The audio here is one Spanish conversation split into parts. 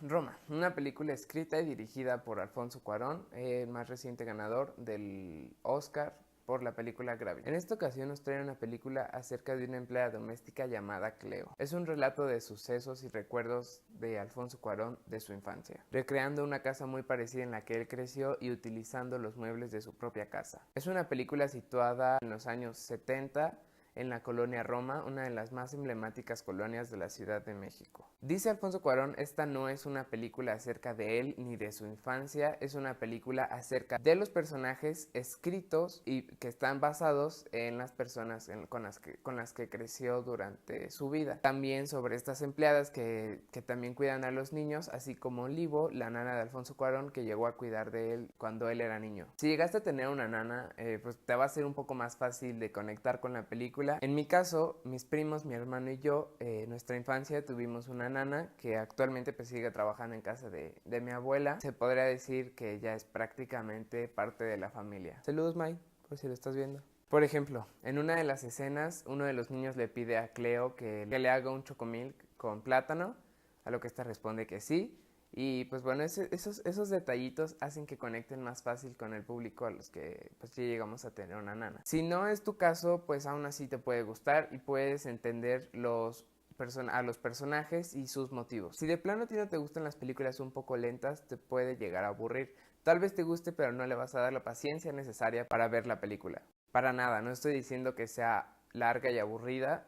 Roma, una película escrita y dirigida por Alfonso Cuarón, el más reciente ganador del Oscar por la película Gravity. En esta ocasión nos trae una película acerca de una empleada doméstica llamada Cleo. Es un relato de sucesos y recuerdos de Alfonso Cuarón de su infancia, recreando una casa muy parecida en la que él creció y utilizando los muebles de su propia casa. Es una película situada en los años 70 en la colonia Roma, una de las más emblemáticas colonias de la Ciudad de México. Dice Alfonso Cuarón, esta no es una película acerca de él ni de su infancia, es una película acerca de los personajes escritos y que están basados en las personas con las que creció durante su vida. También sobre estas empleadas que también cuidan a los niños, así como Livo, la nana de Alfonso Cuarón, que llegó a cuidar de él cuando él era niño. Si llegaste a tener una nana, pues te va a ser un poco más fácil de conectar con la película. En mi caso, mis primos, mi hermano y yo, nuestra infancia tuvimos una nana que actualmente pues sigue trabajando en casa de mi abuela. Se podría decir que ya es prácticamente parte de la familia. Saludos, Mai, por si lo estás viendo. Por ejemplo, en una de las escenas, uno de los niños le pide a Cleo que le haga un chocomilk con plátano, a lo que esta responde que sí. Y pues bueno, esos detallitos hacen que conecten más fácil con el público a los que pues ya llegamos a tener una nana. Si no es tu caso, pues aún así te puede gustar y puedes entender a los personajes y sus motivos. Si de plano a ti no te gustan las películas un poco lentas, te puede llegar a aburrir. Tal vez te guste, pero no le vas a dar la paciencia necesaria para ver la película. Para nada, no estoy diciendo que sea larga y aburrida,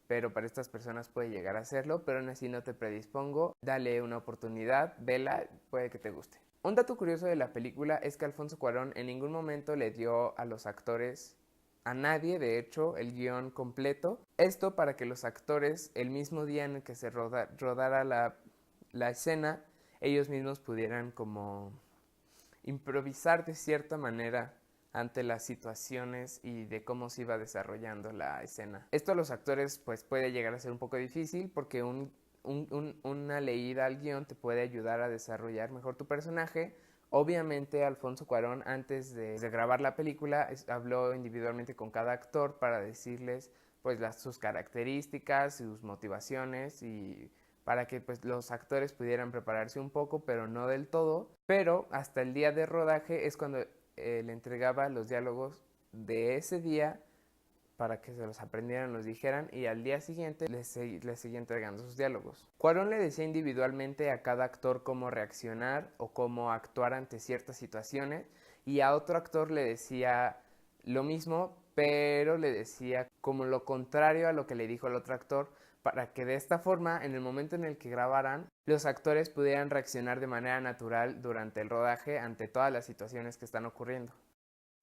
pero para estas personas puede llegar a hacerlo, pero aún así no te predispongo, dale una oportunidad, vela, puede que te guste. Un dato curioso de la película es que Alfonso Cuarón en ningún momento le dio a los actores, a nadie de hecho, el guión completo. Esto para que los actores, el mismo día en el que se rodara la escena, ellos mismos pudieran como improvisar de cierta manera ante las situaciones y de cómo se iba desarrollando la escena. Esto a los actores pues puede llegar a ser un poco difícil porque una leída al guión te puede ayudar a desarrollar mejor tu personaje. Obviamente Alfonso Cuarón antes de grabar la película habló individualmente con cada actor para decirles pues sus características, sus motivaciones y para que pues los actores pudieran prepararse un poco, pero no del todo. Pero hasta el día de rodaje es cuando le entregaba los diálogos de ese día para que se los aprendieran, los dijeran y al día siguiente les seguía entregando sus diálogos. Cuarón le decía individualmente a cada actor cómo reaccionar o cómo actuar ante ciertas situaciones y a otro actor le decía lo mismo, pero le decía como lo contrario a lo que le dijo el otro actor para que de esta forma, en el momento en el que grabaran, los actores pudieran reaccionar de manera natural durante el rodaje ante todas las situaciones que están ocurriendo.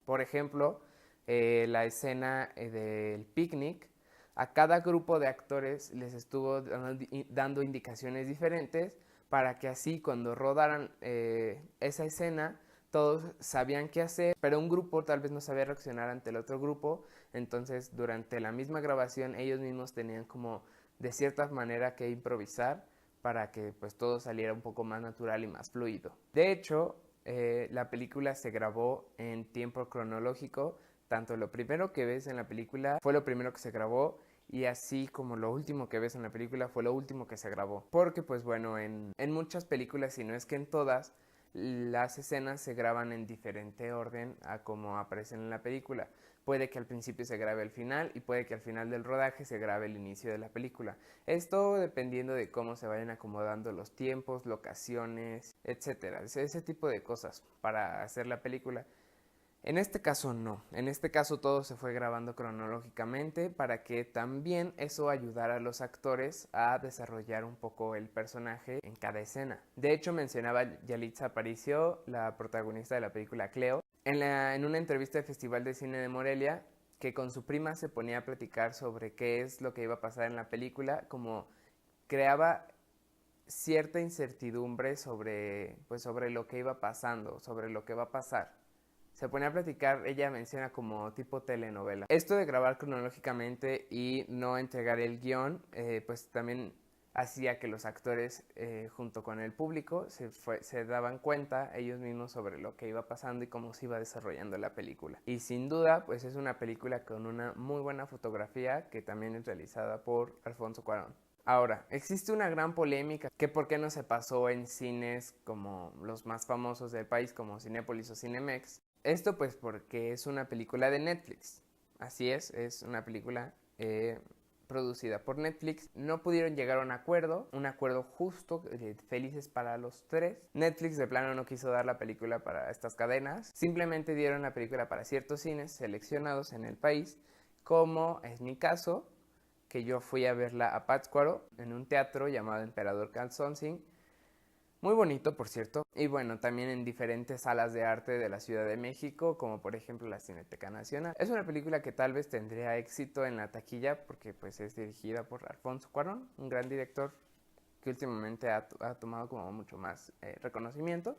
Por ejemplo, la escena del picnic, a cada grupo de actores les estuvo dando indicaciones diferentes para que así cuando rodaran esa escena todos sabían qué hacer, pero un grupo tal vez no sabía reaccionar ante el otro grupo, entonces durante la misma grabación ellos mismos tenían como de cierta manera que improvisar para que pues todo saliera un poco más natural y más fluido. De hecho, la película se grabó en tiempo cronológico, tanto lo primero que ves en la película fue lo primero que se grabó y así como lo último que ves en la película fue lo último que se grabó. Porque pues bueno, en muchas películas, si no es que en todas, las escenas se graban en diferente orden a como aparecen en la película. Puede que al principio se grabe el final y puede que al final del rodaje se grabe el inicio de la película. Esto dependiendo de cómo se vayan acomodando los tiempos, locaciones, etcétera. Ese tipo de cosas para hacer la película. En este caso no, en este caso todo se fue grabando cronológicamente para que también eso ayudara a los actores a desarrollar un poco el personaje en cada escena. De hecho mencionaba Yalitza Aparicio, la protagonista de la película Cleo, en una entrevista del Festival de Cine de Morelia, que con su prima se ponía a platicar sobre qué es lo que iba a pasar en la película, como creaba cierta incertidumbre sobre lo que iba pasando, sobre lo que va a pasar. Se pone a platicar, ella menciona como tipo telenovela. Esto de grabar cronológicamente y no entregar el guión, pues también hacía que los actores junto con el público se daban cuenta ellos mismos sobre lo que iba pasando y cómo se iba desarrollando la película. Y sin duda, pues es una película con una muy buena fotografía que también es realizada por Alfonso Cuarón. Ahora, existe una gran polémica que por qué no se pasó en cines como los más famosos del país, como Cinépolis o Cinemex. Esto pues porque es una película de Netflix. Así es una película producida por Netflix. No pudieron llegar a un acuerdo justo, felices para los tres. Netflix de plano no quiso dar la película para estas cadenas, simplemente dieron la película para ciertos cines seleccionados en el país, como es mi caso, que yo fui a verla a Pátzcuaro en un teatro llamado Emperador Calzoncin. Muy bonito, por cierto. Y bueno, también en diferentes salas de arte de la Ciudad de México, como por ejemplo la Cineteca Nacional. Es una película que tal vez tendría éxito en la taquilla porque pues es dirigida por Alfonso Cuarón, un gran director que últimamente ha tomado como mucho más reconocimiento.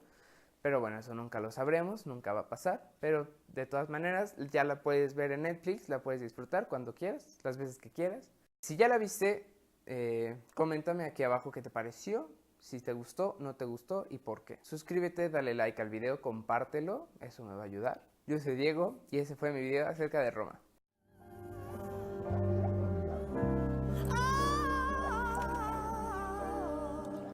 Pero bueno, eso nunca lo sabremos, nunca va a pasar. Pero de todas maneras, ya la puedes ver en Netflix, la puedes disfrutar cuando quieras, las veces que quieras. Si ya la viste, coméntame aquí abajo qué te pareció, si te gustó, no te gustó y por qué. Suscríbete, dale like al video, compártelo, eso me va a ayudar. Yo soy Diego y ese fue mi video acerca de Roma.